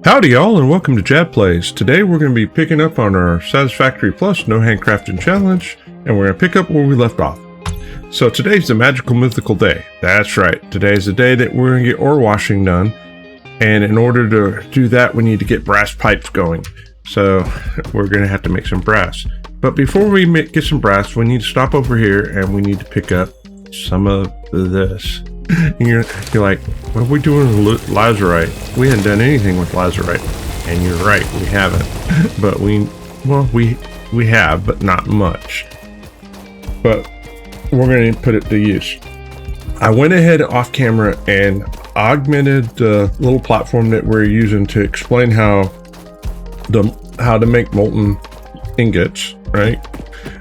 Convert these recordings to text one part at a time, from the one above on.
Howdy y'all, and welcome to Jab Plays. Today we're going to be picking up on our Satisfactory Plus No Handcrafting challenge, and we're going to pick up where we left off. So today's the magical mythical day. That's right, today's the day that we're going to get ore washing done, and in order to do that we need to get brass pipes going. So we're going to have to make some brass. But before we get some brass, we need to stop over here and we need to pick up some of this. You're like, what are we doing with lazurite? We hadn't done anything with lazurite. And you're right, we haven't. But we have, but not much. But we're going to put it to use. I went ahead off camera and augmented the little platform that we're using to explain how to make molten ingots, right?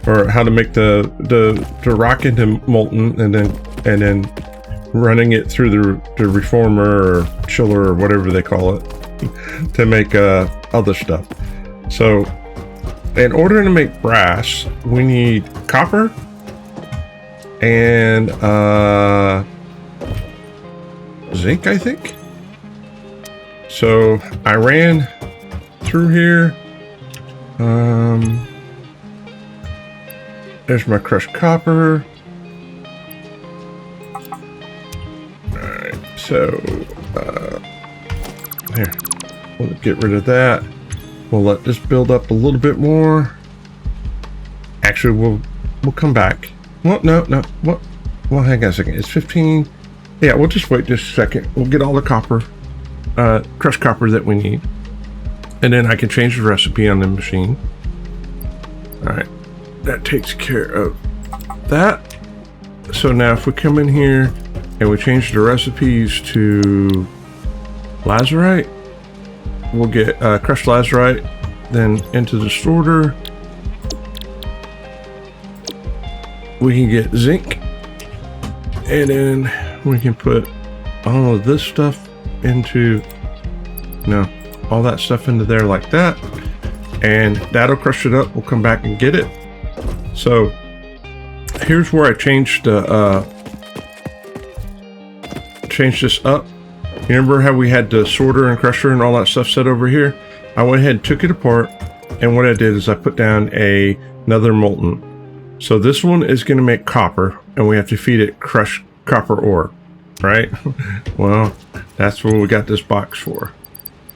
Or how to make the rock into molten and then running it through the reformer or chiller or whatever they call it to make other stuff. So in order to make brass, we need copper and zinc, I think. So I ran through here. There's my crushed copper. So, here, we'll get rid of that. We'll let this build up a little bit more. Actually, we'll come back. Well, no, what? Well, hang on a second. It's 15. Yeah, we'll just wait just a second. We'll get all the copper, crushed copper that we need. And then I can change the recipe on the machine. All right, that takes care of that. So now if we come in here, and we change the recipes to lazurite, we'll get crushed lazurite, then into the sorter. We can get zinc, and then we can put all of this stuff into, all that stuff into there like that, and that'll crush it up. We'll come back and get it. So here's where I changed change this up. Remember how we had the sorter and crusher and all that stuff set over here? I went ahead and took it apart, and what I did is I put down another molten. So this one is going to make copper, and we have to feed it crushed copper ore, right? Well, that's what we got this box for.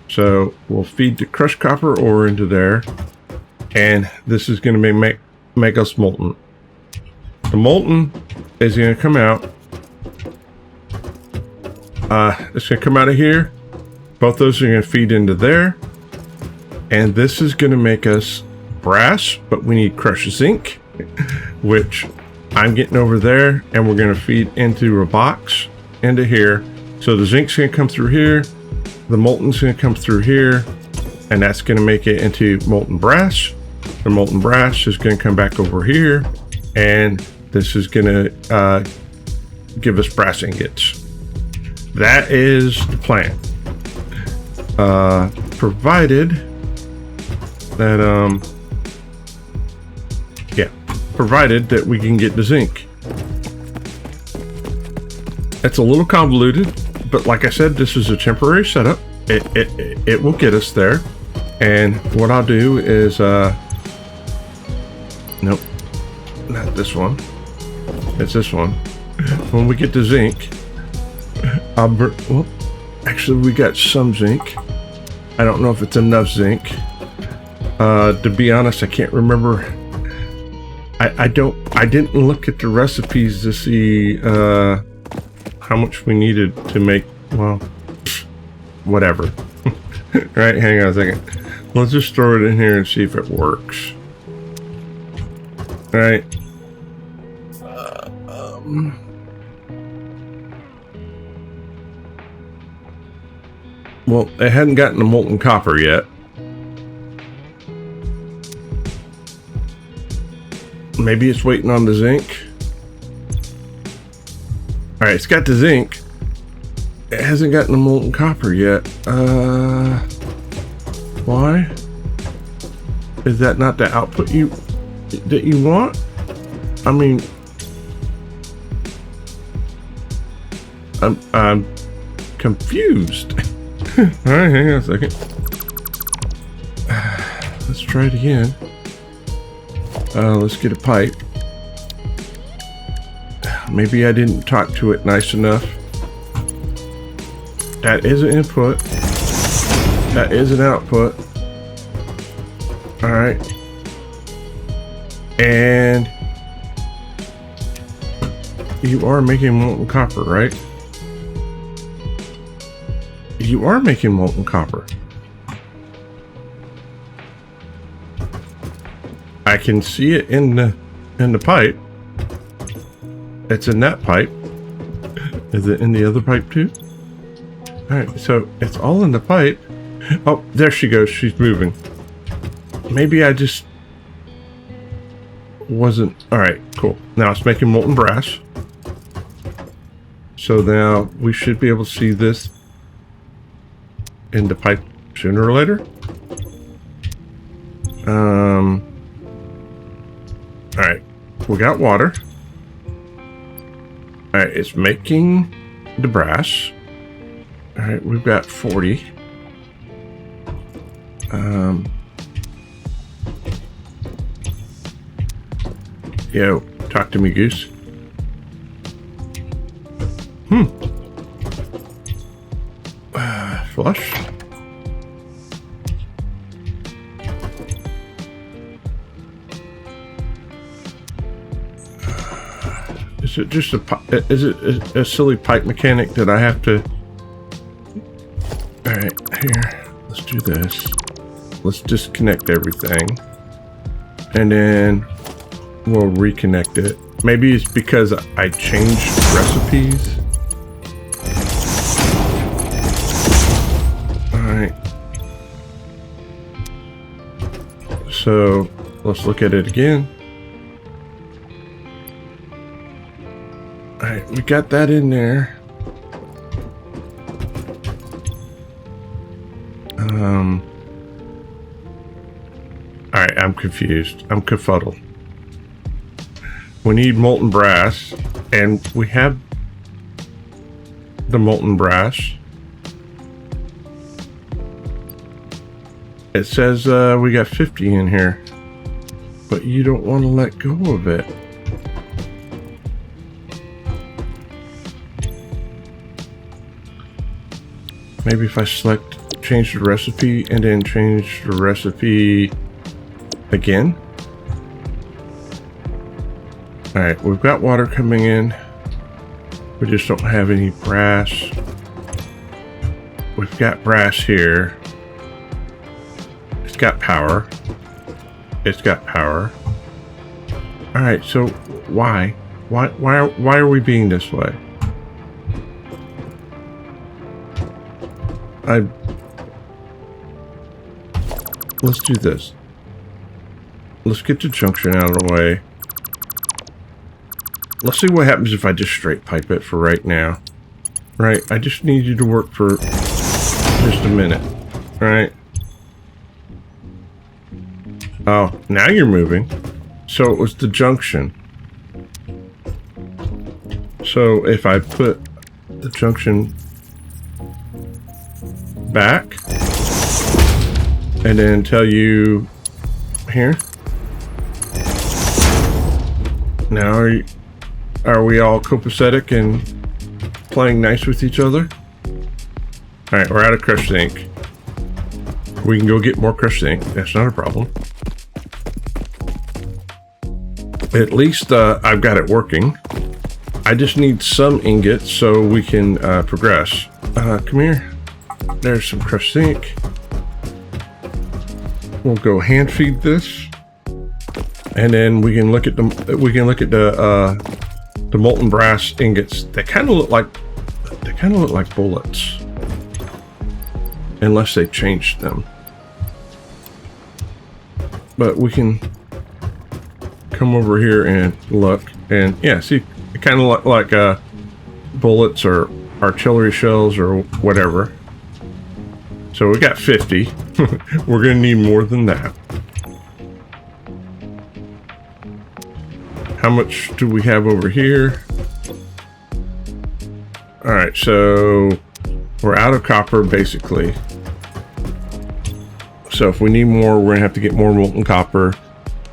So we'll feed the crushed copper ore into there, and this is going to make us molten. The molten is going to come out. It's going to come out of here. Both those are going to feed into there. And this is going to make us brass, but we need crushed zinc, which I'm getting over there. And we're going to feed into a box into here. So the zinc's going to come through here. The molten's going to come through here. And that's going to make it into molten brass. The molten brass is going to come back over here. And this is going to give us brass ingots. That is the plan. Provided that we can get the zinc. It's a little convoluted, but like I said, this is a temporary setup. It will get us there. And what I'll do is, nope, not this one. It's this one. When we get the zinc, well, actually we got some zinc. I don't know if it's enough zinc. To be honest, I can't remember. I didn't look at the recipes to see how much we needed to make, well, whatever. Right, hang on a second. Let's just throw it in here and see if it works. All right. Well, it hadn't gotten the molten copper yet. Maybe it's waiting on the zinc. All right, it's got the zinc. It hasn't gotten the molten copper yet. Why? Is that not the output that you want? I mean, I'm confused. All right, hang on a second. let's try it again. Let's get a pipe. Maybe I didn't talk to it nice enough. That is an input. That is an output. All right. And you are making molten copper, right? You are making molten copper. I can see it in the pipe. It's in that pipe. Is it in the other pipe too? All right, so it's all in the pipe. Oh, there she goes. She's moving. Maybe I just wasn't. All right, cool. Now it's making molten brass. So now we should be able to see this in the pipe sooner or later. All right, we got water. All right, it's making the brass. All right, we've got 40. Yo, talk to me, Goose. Flush. Is it just is it a silly pipe mechanic that I have to? All right, here, let's do this. Let's disconnect everything, and then we'll reconnect it. Maybe it's because I changed recipes. Alright. So let's look at it again. Alright, we got that in there. Alright, I'm confused. I'm confuddled. We need molten brass, and we have the molten brass. It says we got 50 in here, but you don't want to let go of it. Maybe if I select change the recipe and then change the recipe again. All right, we've got water coming in. We just don't have any brass. We've got brass here. It's got power. It's got power. All right, so why are we being this way? Let's do this. Let's get the junction out of the way. Let's see what happens if I just straight pipe it for right now. Right, I just need you to work for just a minute. Right. Oh, now you're moving. So it was the junction. So if I put the junction back and then tell you here. Now are we all copacetic and playing nice with each other? All right, we're out of crushed ink. We can go get more crushed ink. That's not a problem. At least I've got it working. I just need some ingots so we can progress. Come here. There's some crushed ink. We'll go hand feed this, and then we can look at the molten brass ingots. They kind of look like bullets, unless they changed them. But we can come over here and look, and yeah, see, it kind of look like bullets or artillery shells or whatever. So we got 50. We're gonna need more than that. How much do we have over here? All right, so we're out of copper basically. So if we need more, we're gonna have to get more molten copper,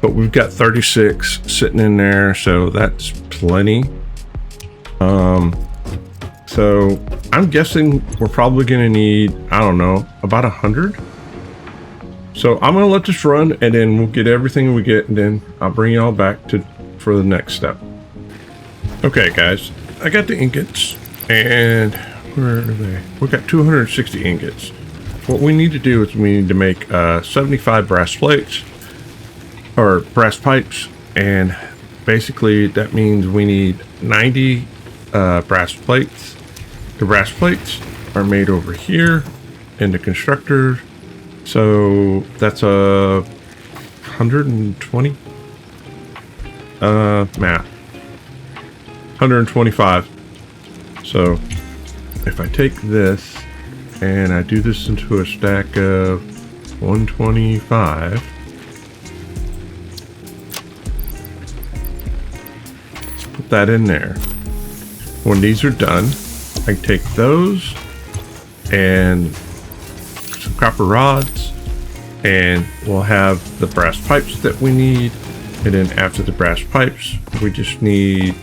but we've got 36 sitting in there, so that's plenty. So I'm guessing we're probably gonna need, I don't know, about 100. So I'm gonna let this run, and then we'll get everything we get, and then I'll bring y'all back for the next step. Okay guys, I got the ingots, and where are they? We got 260 ingots. What we need to do is we need to make 75 brass plates, or brass pipes, and basically that means we need 90 brass plates. The brass plates are made over here in the constructor, so that's a 120 math, 125. So if I take this and I do this into a stack of 125, let's put that in there. When these are done, I can take those and some copper rods, and we'll have the brass pipes that we need. And then after the brass pipes, we just need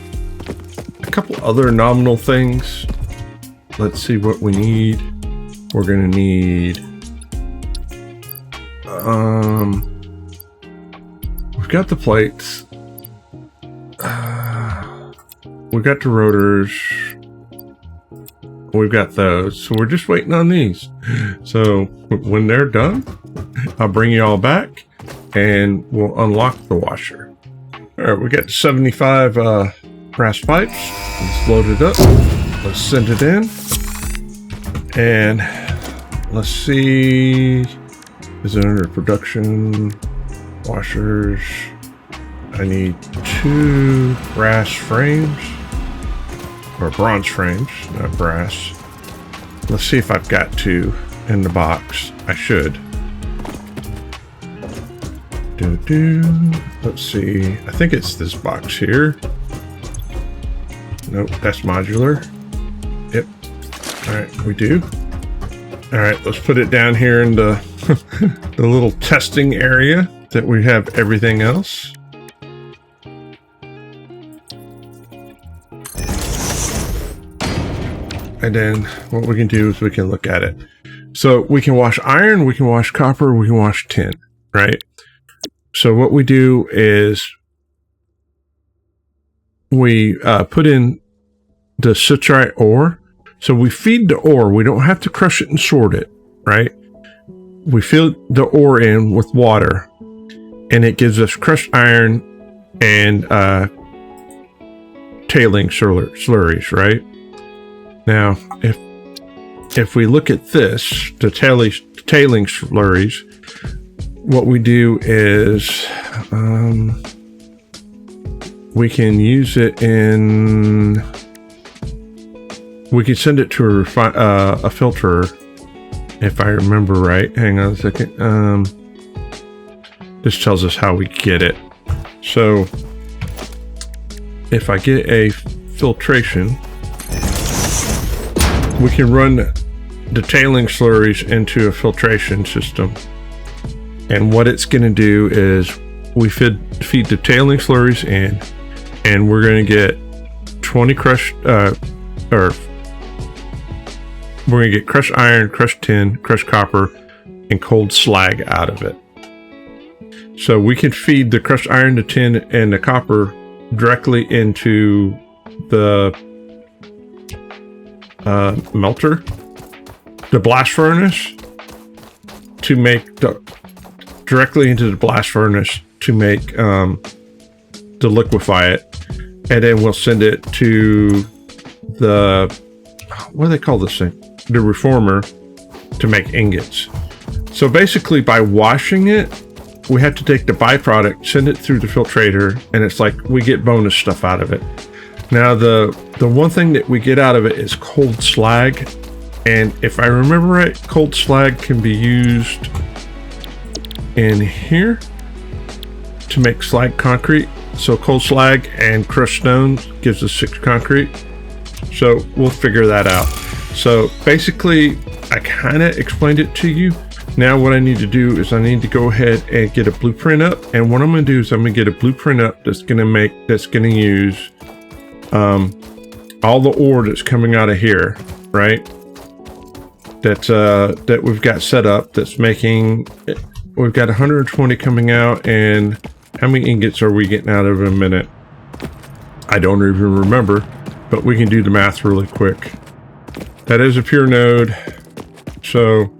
a couple other nominal things. Let's see what we need. We're gonna need, we've got the plates, we've got the rotors, we've got those, so we're just waiting on these. So when they're done, I'll bring you all back and we'll unlock the washer. All right, we got 75 brass pipes. Let's load it up. Let's send it in. And let's see, is it under production? Washers. I need 2 brass frames, or bronze frames, not brass. Let's see if I've got 2 in the box. I should. Let's see, I think it's this box here. Nope, that's modular. Yep. All right, we do. All right, let's put it down here in the the little testing area that we have everything else. And then what we can do is we can look at it. So we can wash iron, we can wash copper, we can wash tin, right? So what we do is we put in the citrite ore. So we feed the ore. We don't have to crush it and sort it, right? We fill the ore in with water, and it gives us crushed iron and tailing slurries, right? Now, if we look at this, the tailing slurries, what we do is we can use it in. We can send it to a filter, if I remember right. Hang on a second. This tells us how we get it. So if I get a filtration, we can run the tailing slurries into a filtration system. And what it's going to do is we feed the tailing slurries in, and we're going to get 20 crushed, we're going to get crushed iron, crushed tin, crushed copper, and cold slag out of it. So we can feed the crushed iron, the tin, and the copper directly into the melter, the blast furnace, to make directly into the blast furnace to make to liquefy it, and then we'll send it to the, what do they call this thing? The reformer, to make ingots. So basically, by washing it, we have to take the byproduct, send it through the filtrator, and it's like we get bonus stuff out of it. Now, the one thing that we get out of it is cold slag, and if I remember right, cold slag can be used in here to make slag concrete. So cold slag and crushed stone gives us 6 concrete. So we'll figure that out. So basically, I kind of explained it to you. Now what I need to do is I need to go ahead and get a blueprint up, and what I'm going to do is I'm going to get a blueprint up that's going to use all the ore that's coming out of here, right? That we've got set up. That's making. We've got 120 coming out, and how many ingots are we getting out of in a minute? I don't even remember, but we can do the math really quick. That is a pure node, so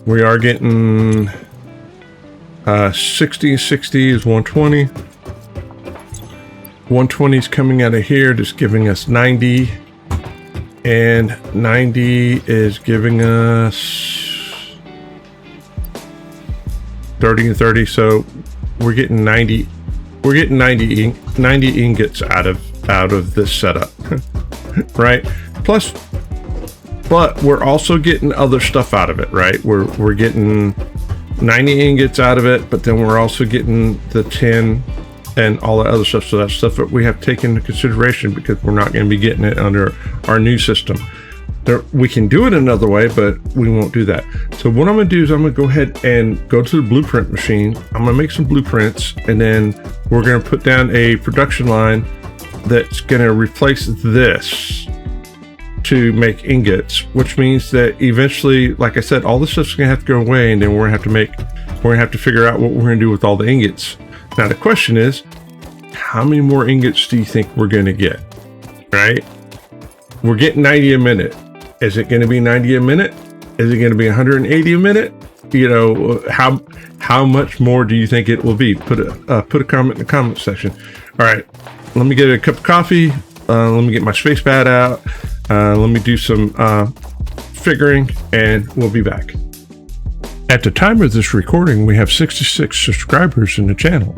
we are getting 60 is 120. 120 is coming out of here, just giving us 90, and 90 is giving us 30 and 30. So we're getting 90. We're getting 90 ingots out of this setup, right? Plus, but we're also getting other stuff out of it, right? We're getting 90 ingots out of it, but then we're also getting the 10 and all the other stuff. So that's stuff that we have to take into consideration because we're not going to be getting it under our new system. We can do it another way, but we won't do that. So what I'm going to do is I'm going to go ahead and go to the blueprint machine. I'm going to make some blueprints, and then we're going to put down a production line that's going to replace this to make ingots, which means that eventually, like I said, all this stuff's going to have to go away, and then we're going to have to figure out what we're going to do with all the ingots. Now the question is, how many more ingots do you think we're going to get? Right? We're getting 90 a minute. Is it going to be 90 a minute? Is it going to be 180 a minute? You know, how much more do you think it will be? Put a comment in the comment section. All right, let me get a cup of coffee. Let me get my space pad out. Let me do some figuring, and we'll be back. At the time of this recording, we have 66 subscribers in the channel.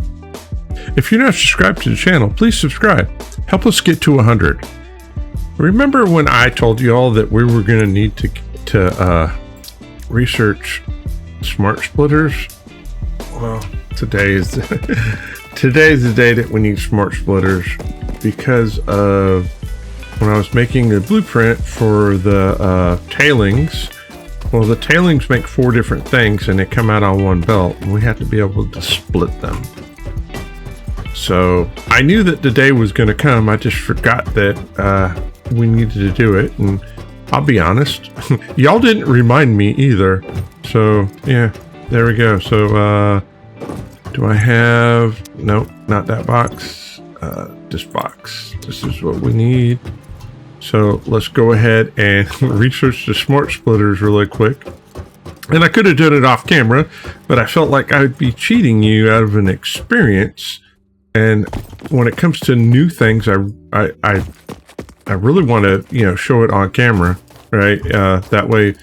If you're not subscribed to the channel, please subscribe. Help us get to 100. Remember when I told you all that we were going to need to research smart splitters? Well, today is the day that we need smart splitters, because of when I was making the blueprint for the tailings. Well, the tailings make 4 different things, and they come out on one belt, and we have to be able to split them. So I knew that the day was going to come. I just forgot that we needed to do it, and I'll be honest, y'all didn't remind me either. So yeah, there we go. So do I have, nope, not that box, this box. This is what we need. So let's go ahead and research the smart splitters really quick. And I could have done it off camera, but I felt like I would be cheating you out of an experience. And when it comes to new things, I really want to, show it on camera, right? That way,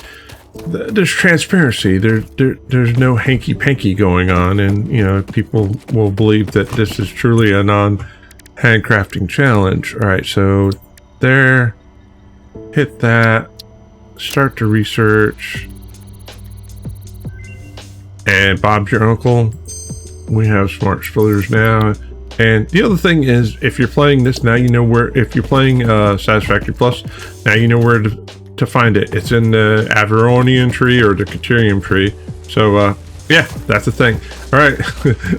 there's transparency. There's no hanky-panky going on, and people will believe that this is truly a non-handcrafting challenge. All right, so there, hit that, start to research, and Bob's your uncle. We have smart splitters now. And the other thing is, if you're playing this now, you know where. If you're playing Satisfactory Plus, now you know where to find it. It's in the Averonian tree or the Caterium tree. So yeah, that's the thing. All right,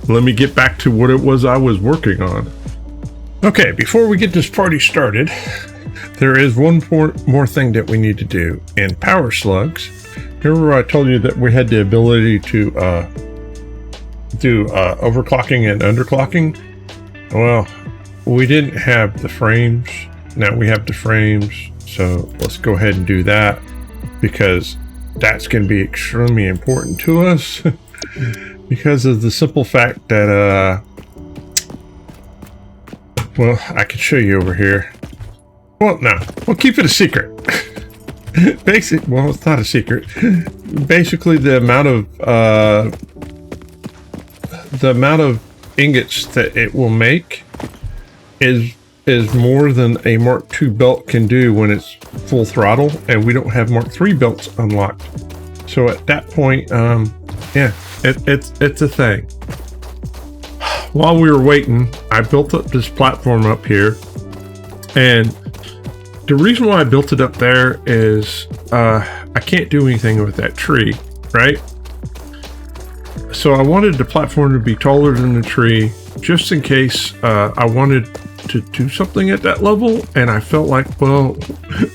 let me get back to what it was I was working on. Okay, before we get this party started, there is one more thing that we need to do. In Power Slugs, remember I told you that we had the ability to do overclocking and underclocking? Well, we didn't have the frames. Now we have the frames, so let's go ahead and do that, because that's going to be extremely important to us because of the simple fact that well, I can show you over here. Well, no, we'll keep it a secret. Well, it's not a secret. Basically, the amount of ingots that it will make is more than a Mark II belt can do when it's full throttle, and we don't have Mark III belts unlocked. So at that point, yeah, it's a thing. While we were waiting, I built up this platform up here, and the reason why I built it up there is I can't do anything with that tree, right? So I wanted the platform to be taller than the tree, just in case I wanted to do something at that level, and I felt like, well,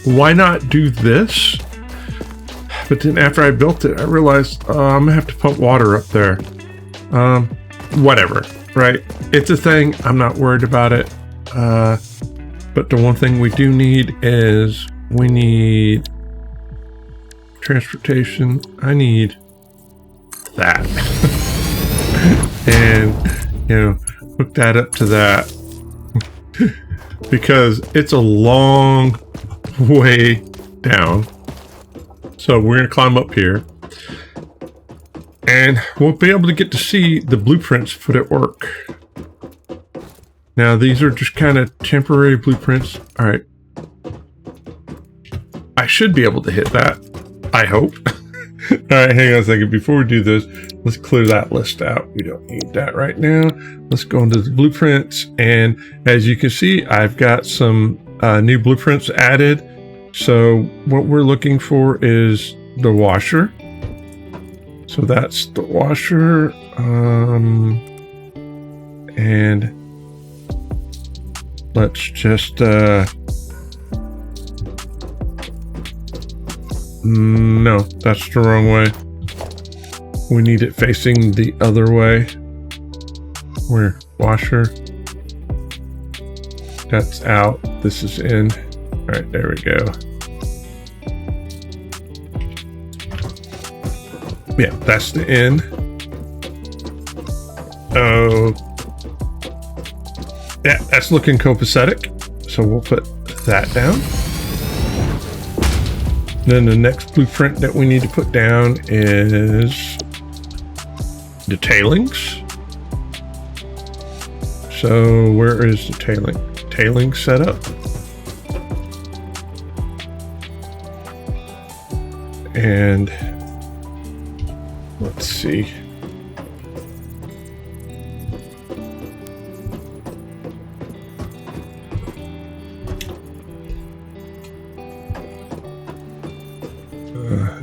why not do this? But then after I built it, I realized I'm gonna have to pump water up there. Whatever, right? It's a thing. I'm not worried about it. But the one thing we do need is we need transportation. I need that. And, you know, hook that up to that. Because it's a long way down. So we're going to climb up here. And we'll be able to get to see the blueprints put at work. Now, these are just kind of temporary blueprints. All right. I should be able to hit that. I hope. All right, hang on a second. Before we do this, let's clear that list out. We don't need that right now. Let's go into the blueprints. And as you can see, I've got some new blueprints added. So what we're looking for is the washer. So that's the washer. And let's just no, that's the wrong way. We need it facing the other way. Where? Washer. That's out. This is in. All right, there we go. Yeah, that's the in. Oh. Yeah, that's looking copacetic. So we'll put that down. Then the next blueprint that we need to put down is the tailings. So where is the tailing setup? And let's see.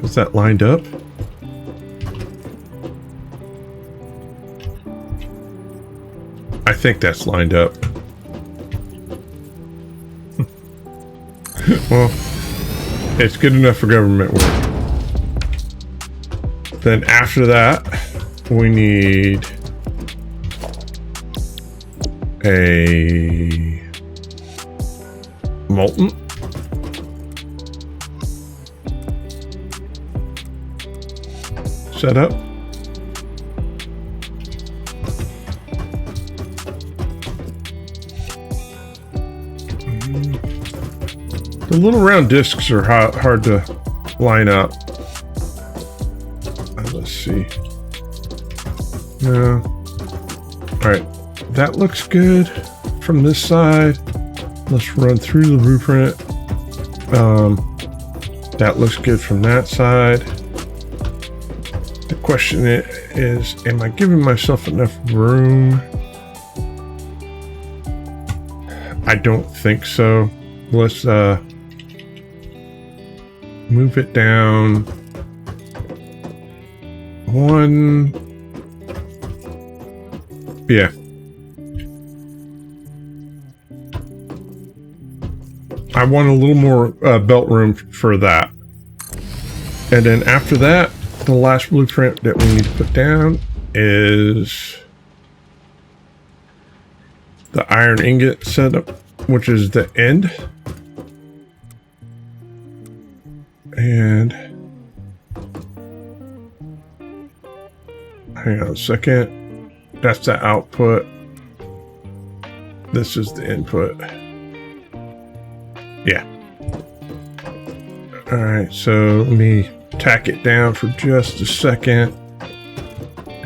Is that lined up? I think that's lined up. Well, it's good enough for government work. Then after that, we need a molten. Set up. The little round discs are hard to line up. Let's see. No. All right, that looks good from this side. Let's run through the blueprint. That looks good from that side. The question is, am I giving myself enough room? I don't think so. Let's move it down one. Yeah. I want a little more belt room for that. And then after that, the last blueprint that we need to put down is the iron ingot setup, which is the end. And hang on a second. That's the output. This is the input. Yeah. All right, so let me tack it down for just a second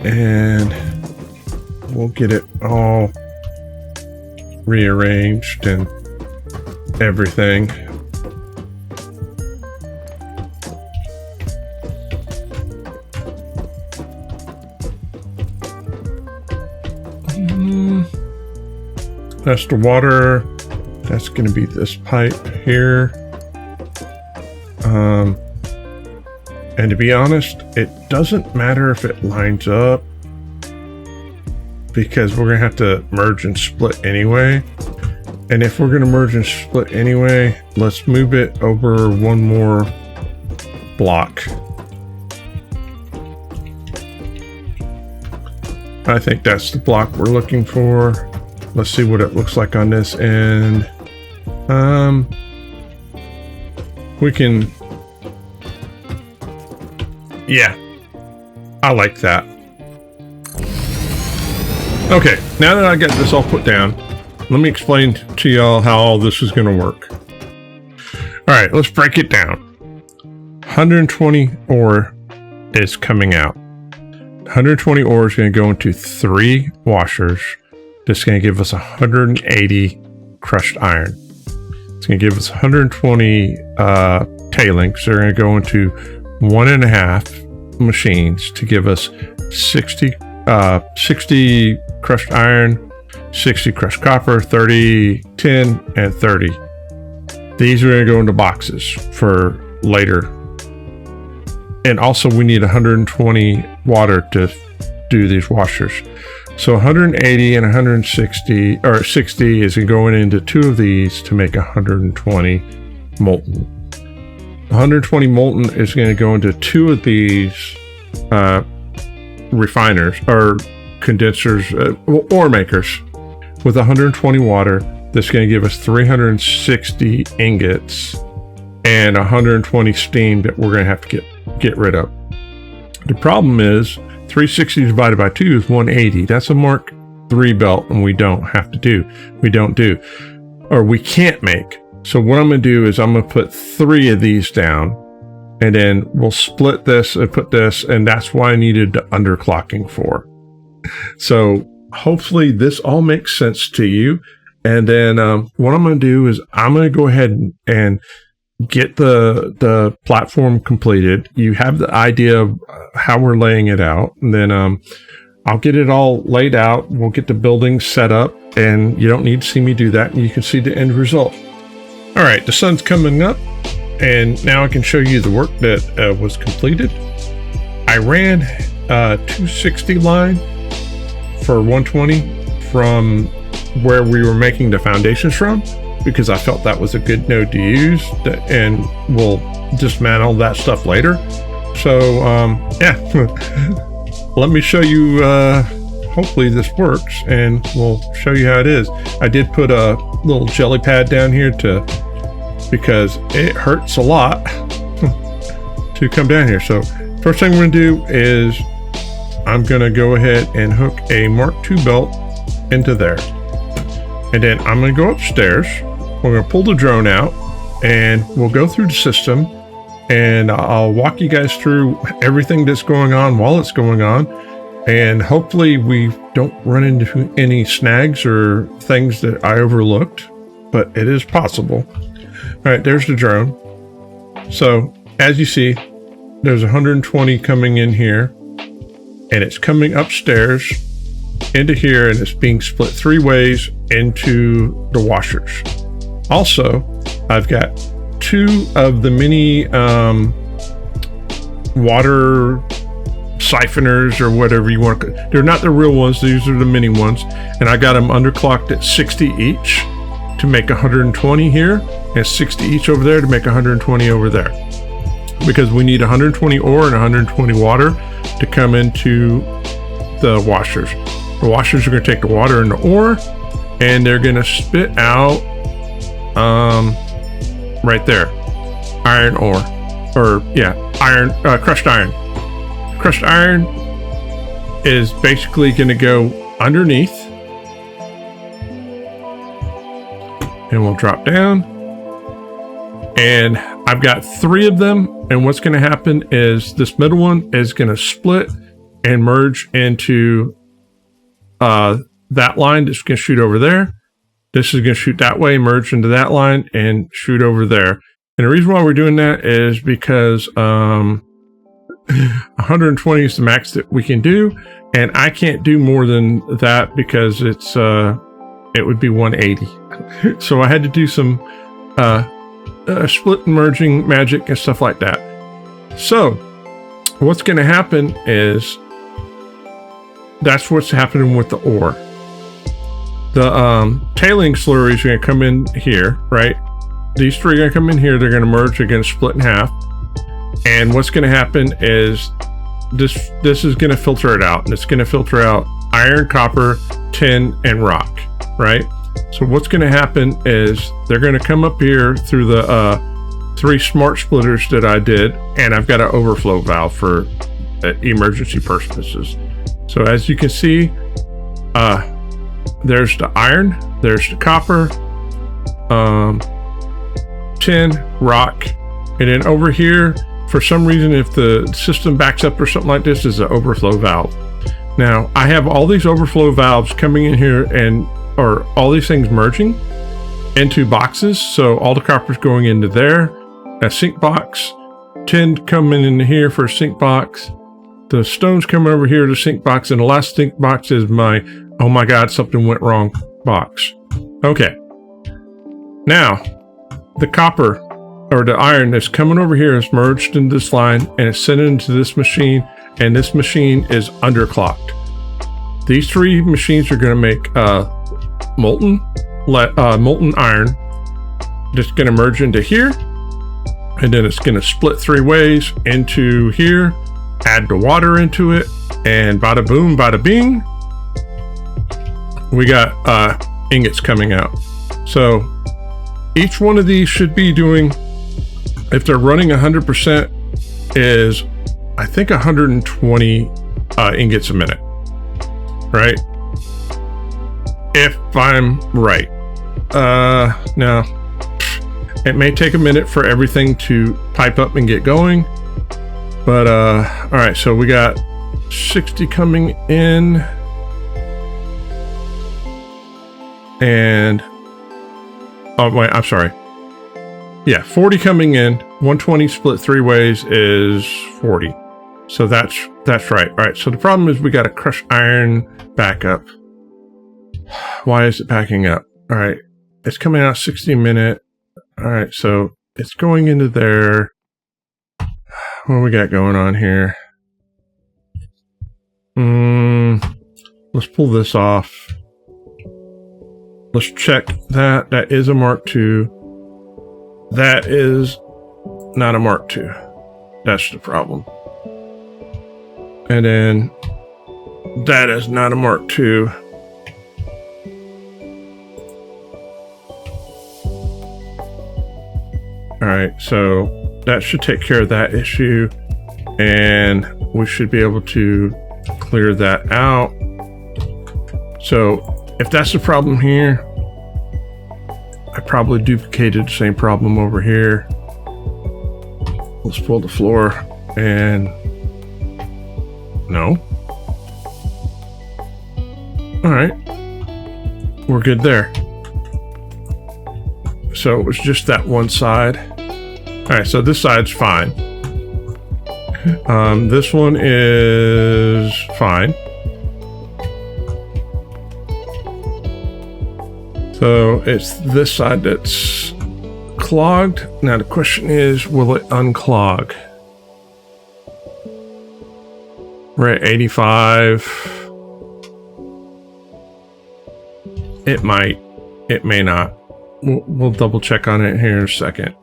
and we'll get it all rearranged and everything. That's the water. That's going to be this pipe here. And to be honest, it doesn't matter if it lines up because we're gonna have to merge and split anyway. And if we're gonna merge and split anyway, let's move it over one more block. I think that's the block we're looking for. Let's see what it looks like on this end. We can, yeah, I like that. Okay, now that I got this all put down, let me explain to y'all how all this is going to work. All right, let's break it down. 120 ore is coming out. 120 ore is going to go into 3 washers. This is going to give us 180 crushed iron. It's going to give us 120 tailings. They're going to go into 1.5 machines to give us 60 crushed iron, 60 crushed copper, 30 tin, and 30. These are going to go into boxes for later. And also we need 120 water to do these washers. So 180 and 160, or 60 is going into 2 of these to make 120 molten. 120 molten is going to go into 2 of these refiners or condensers, ore makers. With 120 water, this is going to give us 360 ingots and 120 steam that we're going to have to get rid of. The problem is 360 divided by 2 is 180. That's a Mark III belt, and we don't do, or we can't make. So what I'm going to do is I'm going to put 3 of these down, and then we'll split this and put this, and that's why I needed the underclocking for. So hopefully this all makes sense to you. And then what I'm going to do is I'm going to go ahead and get the platform completed. You have the idea of how we're laying it out, and then I'll get it all laid out. We'll get the building set up, and you don't need to see me do that, and you can see the end result. All right, the sun's coming up, and now I can show you the work that was completed. I ran a 260 line for 120 from where we were making the foundations from, because I felt that was a good node to use, and we'll dismantle that stuff later. So yeah, let me show you, hopefully this works, and we'll show you how it is. I did put a little jelly pad down here because it hurts a lot to come down here. So first thing we're gonna do is I'm gonna go ahead and hook a Mark II belt into there. And then I'm gonna go upstairs. We're gonna pull the drone out, and we'll go through the system, and I'll walk you guys through everything that's going on while it's going on. And hopefully we don't run into any snags or things that I overlooked, but it is possible. All right, there's the drone. So as you see, there's 120 coming in here, and it's coming upstairs into here, and it's being split 3 ways into the washers. Also, I've got 2 of the mini water siphoners, or whatever you want. They're not the real ones, these are the mini ones, and I got them underclocked at 60 each to make 120 here, and 60 each over there to make 120 over there, because we need 120 ore and 120 water to come into the washers. The washers are going to take the water and the ore, and they're going to spit out right there, iron ore, or yeah, iron, crushed iron. Crushed iron is basically going to go underneath, and we'll drop down, and I've got 3 of them, and what's going to happen is this middle one is going to split and merge into that line that's going to shoot over there. This is going to shoot that way, merge into that line, and shoot over there. And the reason why we're doing that is because 120 is the max that we can do, and I can't do more than that because it would be 180. So I had to do some split and merging magic and stuff like that. So what's going to happen is that's what's happening with the ore. The tailing slurry is going to come in here, right? These three are going to come in here. They're going to merge. They're going to split in half. And what's going to happen is this is going to filter it out. And it's going to filter out iron, copper, tin, and rock, right? So what's going to happen is they're going to come up here through the 3 smart splitters that I did. And I've got an overflow valve for emergency purposes. So as you can see, there's the iron, there's the copper, tin, rock, and then over here, for some reason, if the system backs up or something like this, is an overflow valve. Now, I have all these overflow valves coming in here or all these things merging into boxes. So all the copper's going into there, a sink box, tin coming in here for a sink box, the stones coming over here to sink box, and the last sink box is my, oh my God, something went wrong box. Okay. Now, the copper or the iron that's coming over here is merged into this line and it's sent into this machine, and this machine is underclocked. These 3 machines are going to make molten iron that's going to merge into here, and then it's going to split 3 ways into here, add the water into it, and bada boom, bada bing, we got ingots coming out. So each one of these should be doing, if they're running 100%, is I think 120 ingots a minute, right? If I'm right. Now, it may take a minute for everything to pipe up and get going, but all right, so we got 60 coming in, and oh wait, I'm sorry. Yeah, 40 coming in, 120 split 3 ways is 40. So that's right. All right, so the problem is we got a crushed iron backup. Why is it backing up? All right, it's coming out 60 a minute. All right, so it's going into there. What do we got going on here? Let's pull this off. Let's check that. That is a Mark II. That is not a Mark II. That's the problem. And then that is not a Mark II. All right, so that should take care of that issue, and we should be able to clear that out. So if that's the problem here, I probably duplicated the same problem over here. Let's pull the floor, and no. All right, we're good there. So it was just that one side. All right, so this side's fine. This one is fine. So it's this side that's clogged. Now the question is, will it unclog? We're at 85. It might. It may not. We'll double check on it here in a second.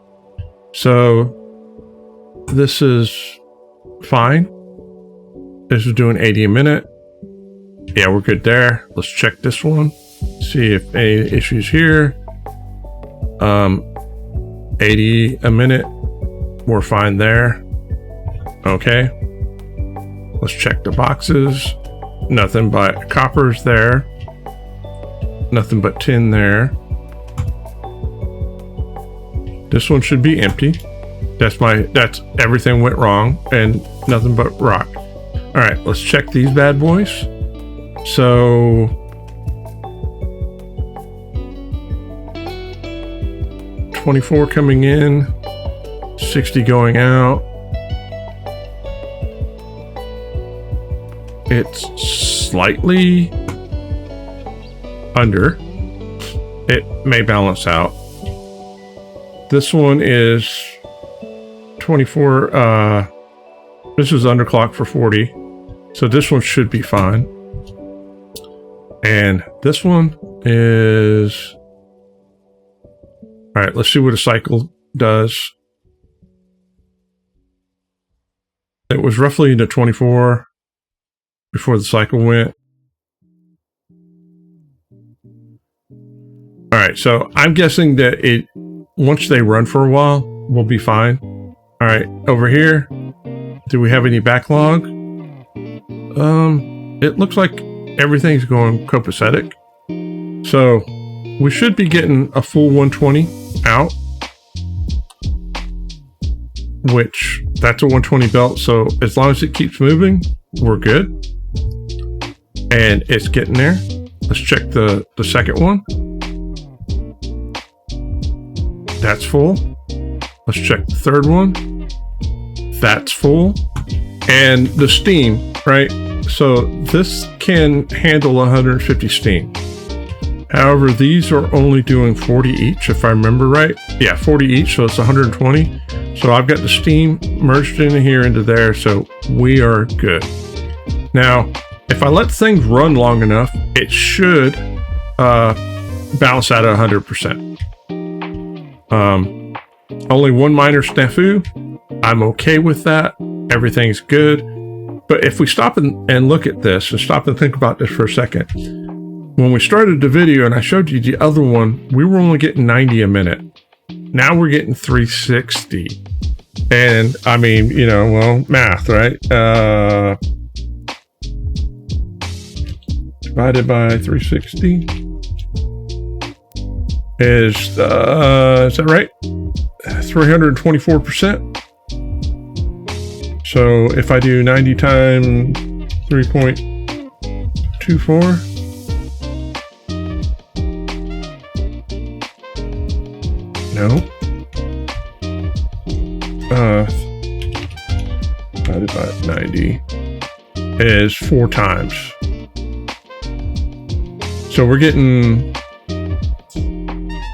So this is fine. This is doing 80 a minute. Yeah, we're good there. Let's check this one. See if any issues here. 80 a minute. We're fine there. Okay. Let's check the boxes. Nothing but coppers there. Nothing but tin there. This one should be empty. That's everything went wrong and nothing but rock. All right, let's check these bad boys. So $24 coming in, $60 going out. It's slightly under. It may balance out. This one is 24. This is underclocked for 40. So this one should be fine. And this one is... All right, let's see what a cycle does. It was roughly into 24 before the cycle went. All right, so I'm guessing that it, once they run for a while, will be fine. All right, over here, do we have any backlog? It looks like everything's going copacetic. So we should be getting a full 120 out, which that's a 120 belt. So as long as it keeps moving, we're good. And it's getting there. Let's check the second one. That's full. Let's check the third one. That's full. And the steam, right? So this can handle 150 steam. However, these are only doing 40 each, if I remember right. Yeah, 40 each, so it's 120. So I've got the steam merged in here into there, so we are good. Now, if I let things run long enough, it should balance out at 100%. Only one minor snafu. I'm okay with that. Everything's good. But if we stop and look at this and stop and think about this for a second, when we started the video and I showed you the other one, we were only getting 90 a minute. Now we're getting 360. And I mean, you know, well, math, right? Divided by 360 is that right? 324%. So if I do 90 times 3.24, no, divided by 90 is 4 times. So we're getting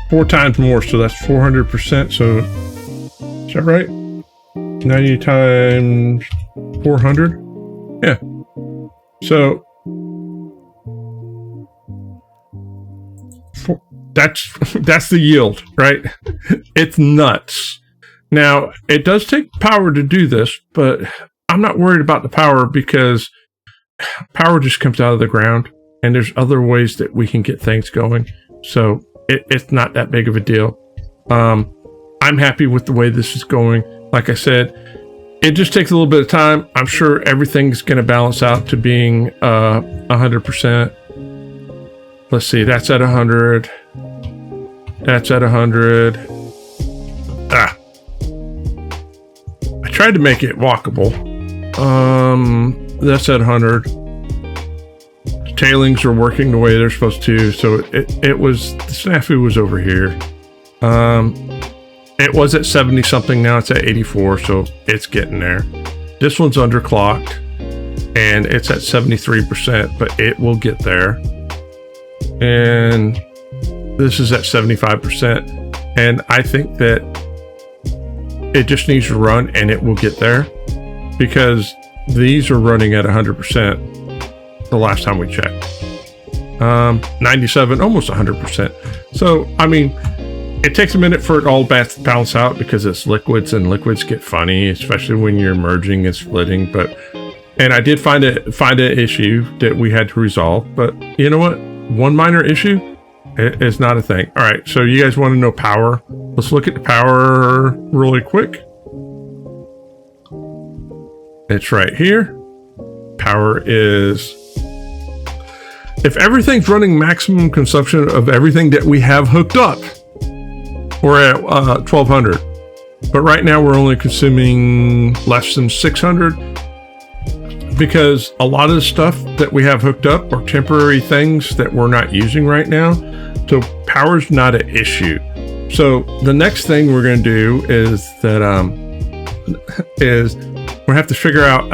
4 times more, so that's 400%. So is that right? 90 times 400? Yeah. So that's the yield, right? It's nuts. Now, it does take power to do this, but I'm not worried about the power because power just comes out of the ground and there's other ways that we can get things going. So it's not that big of a deal. I'm happy with the way this is going. Like I said, it just takes a little bit of time. I'm sure everything's going to balance out to being 100%. Let's see, that's at 100. That's at 100. I tried to make it walkable. That's at 100. The tailings are working the way they're supposed to. So it was, the snafu was over here. It was at 70 something, now it's at 84, so it's getting there. This one's underclocked, and it's at 73%, but it will get there. And this is at 75%, and I think that it just needs to run, and it will get there, because these are running at 100% the last time we checked. 97, almost 100%. So, I mean, it takes a minute for it all to balance out because it's liquids, and liquids get funny, especially when you're merging and splitting. And I did find an issue that we had to resolve. But you know what? One minor issue is not a thing. All right, so you guys want to know power? Let's look at the power really quick. It's right here. Power is, if everything's running maximum consumption of everything that we have hooked up, we're at 1200, but right now we're only consuming less than 600 because a lot of the stuff that we have hooked up are temporary things that we're not using right now. So power's not an issue. So the next thing we're going to do is that we have to figure out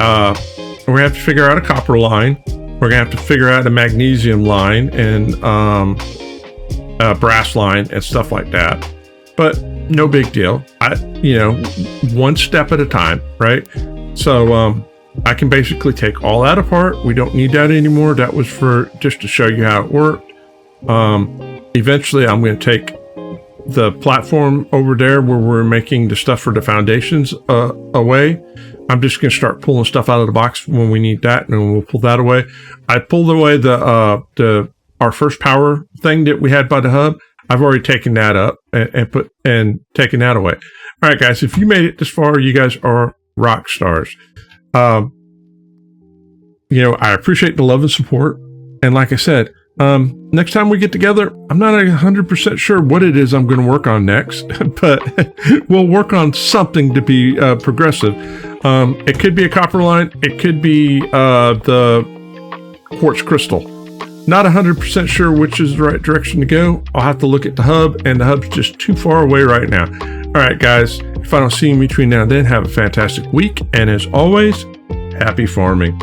a copper line. We're going to have to figure out a magnesium line and a brass line and stuff like that. But no big deal. One step at a time, right? So I can basically take all that apart. We don't need that anymore. That was for just to show you how it worked. Eventually I'm going to take the platform over there where we're making the stuff for the foundations away. I'm just going to start pulling stuff out of the box when we need that, and we'll pull that away. I pulled away our first power thing that we had by the hub. I've already taken that up and taken that away. All right, guys, if you made it this far, you guys are rock stars. I appreciate the love and support. And like I said, next time we get together, I'm not 100% sure what it is I'm going to work on next, but we'll work on something to be progressive. It could be a copper line. It could be the quartz crystal. Not 100% sure which is the right direction to go. I'll have to look at the hub, and the hub's just too far away right now. All right, guys, if I don't see you between now and then, have a fantastic week. And as always, happy farming.